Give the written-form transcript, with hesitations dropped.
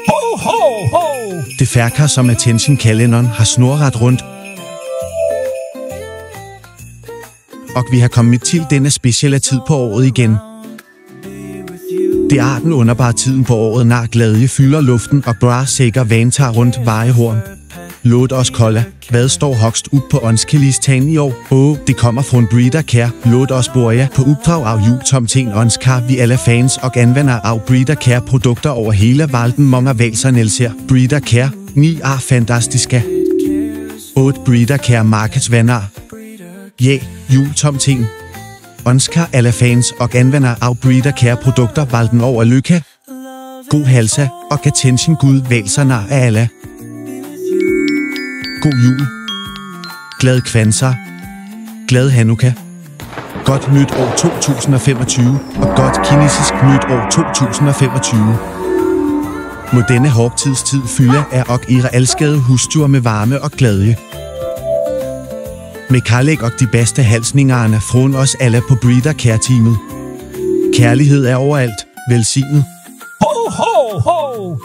Ho, ho, ho! Det færker som attention-kalenderen har snurret rundt. Og vi har kommet til denne specielle tid på året igen. Det er den underbare tiden på året, når glæde fylder luften og bra sikker vantager rundt vejehorn. Låt os kolde. Hvad står højst ud på ønskelisten i år? Det kommer fra en Breeder Care. Låt os borge på opdrag af jultomting ønsker vi alle fans og anvender af Breeder Care produkter over hele verden. Mange valser elsker Breeder Care. 9 er fantastiske. 8 Breeder Care markedsvenner. Jultomting. Ønsker alle fans og anvender af Breeder Care produkter verden over lykke. God helse og attention Gud valserne af alle. God jul. Glad kvanser. Glad Hanukkah. Godt nyt år 2025 og godt kinesisk nyt år 2025. Må denne hårdtidstid fylde af og ihre elskede husdyr med varme og glæde. Med kærlighed og de bedste halsningerne fra os alle på Breeder Care-teamet. Kærlighed er overalt. Velsignet. Ho, ho, ho!